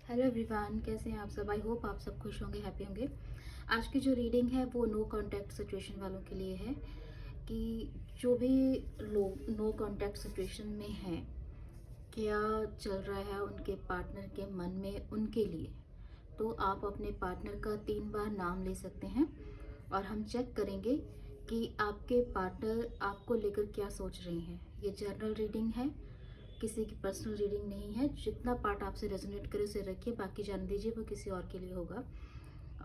Hello everyone, कैसे हैं आप सब। आई होप आप सब खुश होंगे, हैप्पी होंगे। आज की जो रीडिंग है वो नो कांटेक्ट सिचुएशन वालों के लिए है कि जो भी लोग नो कांटेक्ट सिचुएशन में हैं, क्या चल रहा है उनके पार्टनर के मन में उनके लिए। तो आप अपने पार्टनर का 3 बार नाम ले सकते हैं और हम चेक करेंगे कि आपके पार्टनर आपको लेकर क्या सोच रहे हैं। ये जनरल रीडिंग है, किसी की पर्सनल रीडिंग नहीं है। जितना पार्ट आपसे रेजोनेट करे उसे रखिए, बाकी जान दीजिए वो किसी और के लिए होगा।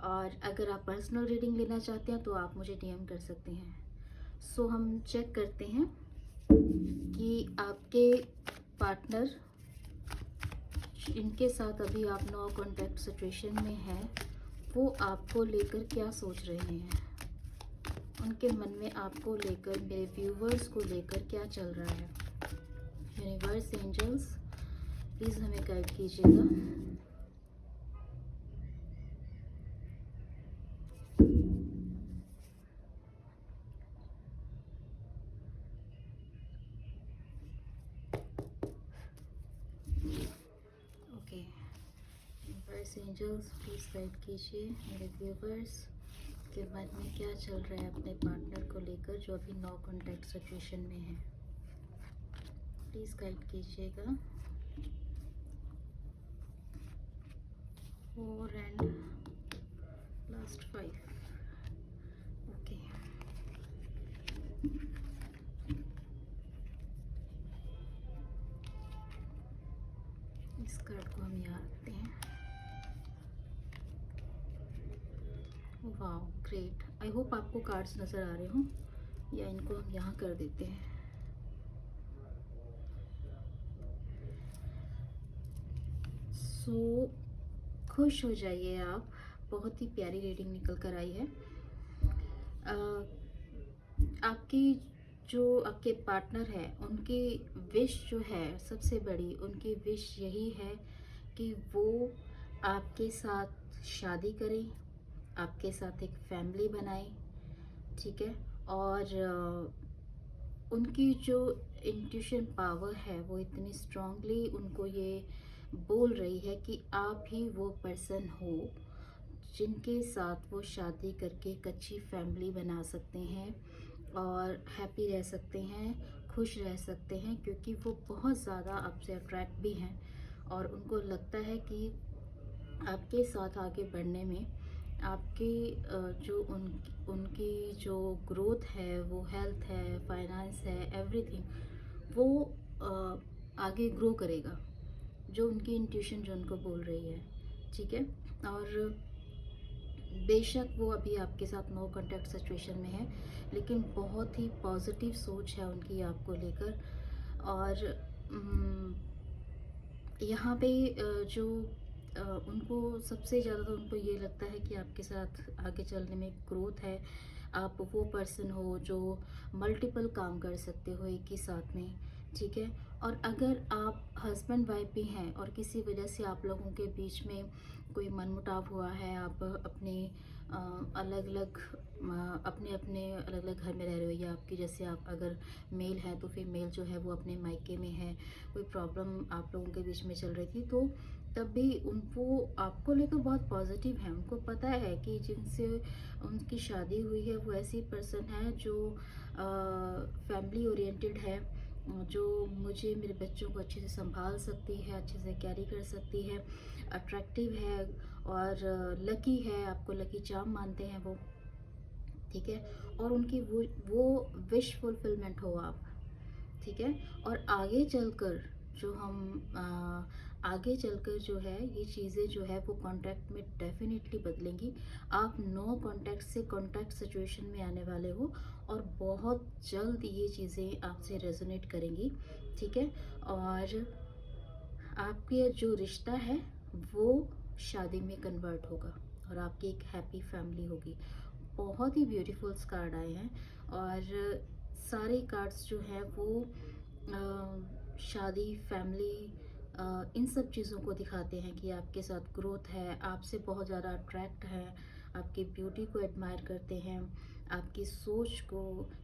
और अगर आप पर्सनल रीडिंग लेना चाहते हैं तो आप मुझे डीएम कर सकते हैं। सो हम चेक करते हैं कि आपके पार्टनर, इनके साथ अभी आप नो कांटेक्ट सिचुएशन में हैं, वो आपको लेकर क्या सोच रहे हैं। उनके मन में आपको लेकर, मेरे व्यूवर्स को लेकर क्या चल रहा है। यूनिवर्स, एंजल्स, प्लीज़ हमें गाइड कीजिएगा। Okay, universe, angels, please guide कीजिए मेरे व्यूवर्स के मन में क्या चल रहा है अपने पार्टनर को लेकर जो अभी नो कांटेक्ट सिचुएशन में है। प्लीज़ गाइड कीजिएगा। 4 एंड लास्ट 5। ओके, इस कार्ड को हम यहाँ रखते हैं। वाह, ग्रेट। आई होप आपको कार्ड्स नज़र आ रहे हों, या इनको हम यहाँ कर देते हैं। सो खुश हो जाइए आप, बहुत ही प्यारी रीडिंग निकल कर आई है। आपकी जो आपके पार्टनर है, उनकी विश जो है सबसे बड़ी, उनकी विश यही है कि वो आपके साथ शादी करें, आपके साथ एक फैमिली बनाए, ठीक है। और उनकी जो इंट्यूशन पावर है वो इतनी स्ट्रांगली उनको ये बोल रही है कि आप ही वो पर्सन हो जिनके साथ वो शादी करके एक अच्छी फैमिली बना सकते हैं और हैप्पी रह सकते हैं, खुश रह सकते हैं, क्योंकि वो बहुत ज़्यादा आपसे अट्रैक्ट भी हैं और उनको लगता है कि आपके साथ आगे बढ़ने में आपकी जो उनकी जो ग्रोथ है, वो हेल्थ है, फाइनेंस है, एवरीथिंग वो आगे ग्रो करेगा, जो उनकी इंट्यूशन जो उनको बोल रही है, ठीक है। और बेशक वो अभी आपके साथ नो कांटेक्ट सिचुएशन में है, लेकिन बहुत ही पॉजिटिव सोच है उनकी आपको लेकर। और यहाँ पे जो उनको सबसे ज़्यादा तो उनको ये लगता है कि आपके साथ आगे चलने में ग्रोथ है। आप वो पर्सन हो जो मल्टीपल काम कर सकते हो एक ही साथ में, ठीक है। और अगर आप हस्बैंड वाइफ भी हैं और किसी वजह से आप लोगों के बीच में कोई मनमुटाव हुआ है, आप अपने अलग अलग अपने अपने अलग अलग घर में रह रहे हो, या आपकी जैसे आप अगर मेल हैं तो फिर मेल जो है वो अपने मायके में है, कोई प्रॉब्लम आप लोगों के बीच में चल रही थी, तो तब भी उनको आपको लेकर बहुत पॉजिटिव है। उनको पता है कि जिनसे उनकी शादी हुई है वो ऐसी पर्सन है जो फैमिली ओरिएंटेड है, जो मुझे, मेरे बच्चों को अच्छे से संभाल सकती है, अच्छे से कैरी कर सकती है, अट्रैक्टिव है और लकी है। आपको लकी चार्म मानते हैं वो, ठीक है। और उनकी वो विश फुलफिलमेंट हो आप, ठीक है। और आगे चलकर जो हम आगे चलकर जो है ये चीज़ें जो है वो कॉन्टैक्ट में डेफिनेटली बदलेंगी। आप नो कॉन्टैक्ट से कॉन्टैक्ट सिचुएशन में आने वाले हो और बहुत जल्द ये चीज़ें आपसे रेजोनेट करेंगी, ठीक है। और आपके जो रिश्ता है वो शादी में कन्वर्ट होगा और आपकी एक हैप्पी फैमिली होगी। बहुत ही ब्यूटीफुल कार्ड आए हैं और सारे कार्ड्स जो हैं वो शादी, फैमिली, इन सब चीज़ों को दिखाते हैं कि आपके साथ ग्रोथ है, आपसे बहुत ज़्यादा अट्रैक्ट है, आपकी ब्यूटी को एडमायर करते हैं, आपकी सोच को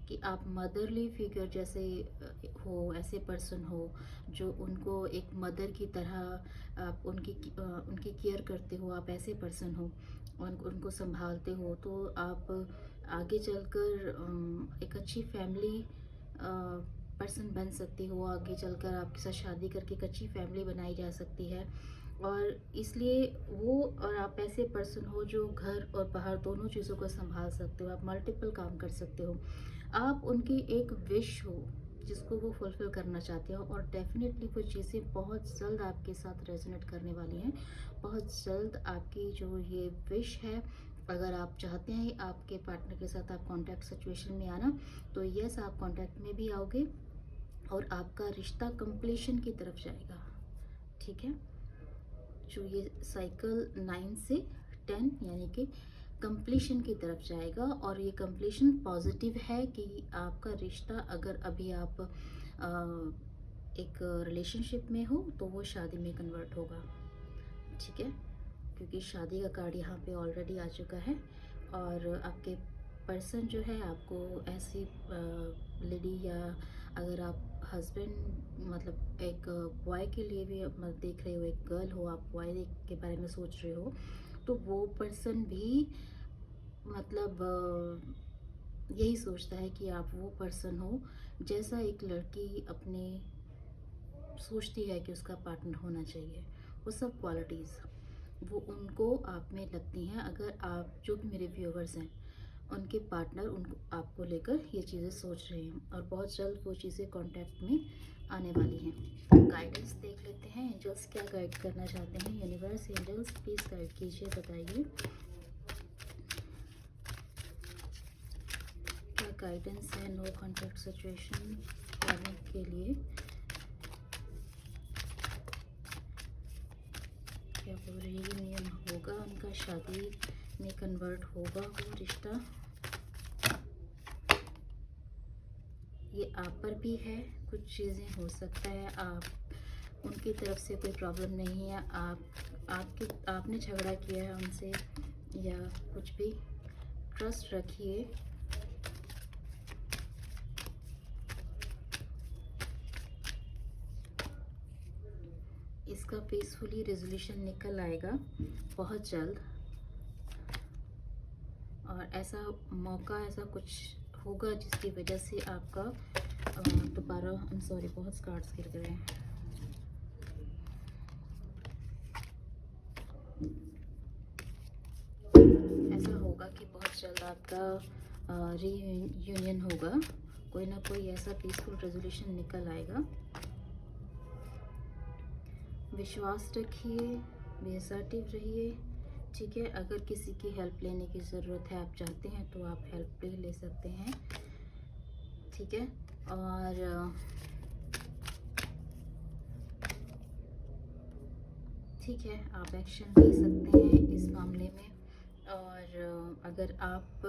कि आप मदरली फिगर जैसे हो, ऐसे पर्सन हो जो उनको एक मदर की तरह आप उनकी केयर करते हो, आप ऐसे पर्सन हो, उनको संभालते हो, तो आप आगे चलकर एक अच्छी फैमिली पर्सन बन सकते हो। आगे चलकर आपके साथ शादी करके एक अच्छी फैमिली बनाई जा सकती है। और इसलिए वो और आप ऐसे पर्सन हो जो घर और बाहर दोनों चीज़ों को संभाल सकते हो, आप मल्टीपल काम कर सकते हो। आप उनकी एक विश हो जिसको वो फुलफ़िल करना चाहते हो, और डेफ़िनेटली वो चीज़ें बहुत जल्द आपके साथ रेज़ोनेट करने वाली हैं। बहुत जल्द आपकी जो ये विश है, अगर आप चाहते हैं आपके पार्टनर के साथ आप कॉन्टैक्ट सिचुएशन में आना, तो येस, आप कॉन्टैक्ट में भी आओगे और आपका रिश्ता कंप्लीशन की तरफ जाएगा। ठीक है? जो ये साइकिल 9 से 10 यानी कि कंप्लीशन की तरफ जाएगा, और ये कंप्लीशन पॉजिटिव है कि आपका रिश्ता, अगर अभी आप एक रिलेशनशिप में हो तो वो शादी में कन्वर्ट होगा। ठीक है? क्योंकि शादी का कार्ड यहाँ पे ऑलरेडी आ चुका है, और आपके पर्सन जो है आपको ऐसी लेडी, या अगर आप हस्बैंड मतलब एक बॉय के लिए भी मतलब देख रहे हो, एक गर्ल हो, आप बॉय के बारे में सोच रहे हो, तो वो पर्सन भी मतलब यही सोचता है कि आप वो पर्सन हो जैसा एक लड़की अपने सोचती है कि उसका पार्टनर होना चाहिए। वो सब क्वालिटीज़ वो उनको आप में लगती हैं। अगर आप, जो भी मेरे व्यूअर्स हैं, उनके पार्टनर उनको आपको लेकर ये चीज़ें सोच रहे हैं, और बहुत जल्द वो चीज़ें कांटेक्ट में आने वाली हैं। गाइडेंस देख लेते हैं, एंजल्स क्या गाइड करना चाहते हैं। यूनिवर्स, एंजल्स प्लीज़ गाइड कीजिए, बताइए क्या गाइडेंस है नो कॉन्टैक्ट सिचुएशन के लिए। क्या वो रियूनियन होगा उनका, शादी में कन्वर्ट होगा वो रिश्ता। ये आप पर भी है, कुछ चीज़ें हो सकता है आप उनकी तरफ से कोई प्रॉब्लम नहीं है, आपने झगड़ा किया है उनसे या कुछ भी। ट्रस्ट रखिए। इसका पीसफुली रेजोल्यूशन निकल आएगा बहुत जल्द, और ऐसा मौका, ऐसा कुछ होगा जिसकी वजह से आपका दोबारा, सॉरी बहुत कार्ड्स गिर गए हैं। ऐसा होगा कि बहुत जल्द आपका रीयूनियन होगा, कोई ना कोई ऐसा पीसफुल रेजोल्यूशन निकल आएगा। विश्वास रखिए, बेअसर्टिव रहिए। ठीक है? अगर किसी की हेल्प लेने की ज़रूरत है, आप चाहते हैं तो आप हेल्प भी ले सकते हैं। ठीक है? और ठीक है, आप एक्शन ले सकते हैं इस मामले में। और अगर आप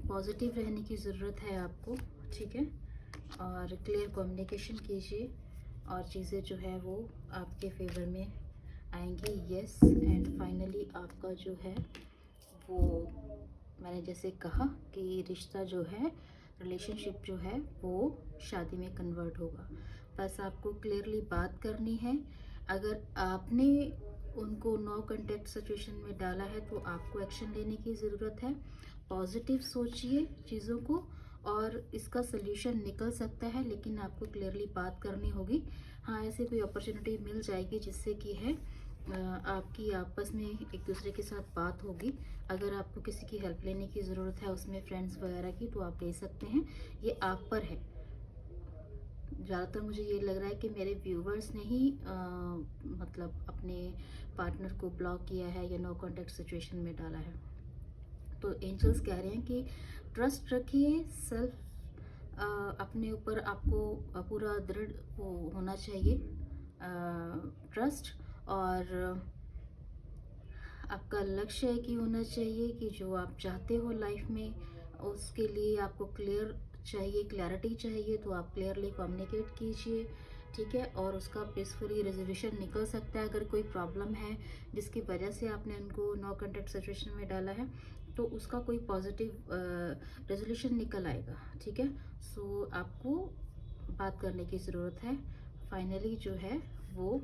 पॉजिटिव रहने की ज़रूरत है आपको, ठीक है, और क्लियर कम्युनिकेशन कीजिए, और चीज़ें जो है वो आपके फेवर में आएंगी। यस, एंड फाइनली आपका जो है वो, मैंने जैसे कहा कि रिश्ता जो है, रिलेशनशिप जो है वो शादी में कन्वर्ट होगा। बस आपको क्लियरली बात करनी है। अगर आपने उनको नो कॉन्टैक्ट सिचुएशन में डाला है तो आपको एक्शन लेने की ज़रूरत है। पॉजिटिव सोचिए चीज़ों को, और इसका सल्यूशन निकल सकता है, लेकिन आपको क्लियरली बात करनी होगी। हाँ, ऐसे कोई अपॉर्चुनिटी मिल जाएगी जिससे कि है आपकी आपस में एक दूसरे के साथ बात होगी। अगर आपको किसी की हेल्प लेने की ज़रूरत है उसमें, फ्रेंड्स वगैरह की, तो आप ले सकते हैं। ये आप पर है। ज़्यादातर मुझे ये लग रहा है कि मेरे व्यूवर्स ने ही मतलब अपने पार्टनर को ब्लॉक किया है या नो कॉन्टैक्ट सिचुएशन में डाला है। तो एंजल्स कह रहे हैं कि ट्रस्ट रखिए, सेल्फ अपने ऊपर आपको पूरा दृढ़ वो होना चाहिए, ट्रस्ट। और आपका लक्ष्य है कि होना चाहिए कि जो आप चाहते हो लाइफ में, उसके लिए आपको क्लियर चाहिए, क्लैरिटी चाहिए, तो आप क्लियरली कम्युनिकेट कीजिए। ठीक है, और उसका पीसफुली रेजोल्यूशन निकल सकता है। अगर कोई प्रॉब्लम है जिसकी वजह से आपने उनको नो कांटेक्ट सिचुएशन में डाला है, तो उसका कोई पॉजिटिव रेजोल्यूशन निकल आएगा। ठीक है, सो आपको बात करने की ज़रूरत है। फाइनली जो है वो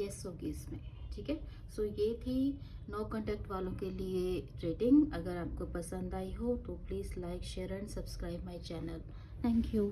यस होगी इसमें। ठीक है, सो ये थी नो कांटेक्ट वालों के लिए रेटिंग। अगर आपको पसंद आई हो तो please like share and subscribe my channel. Thank you.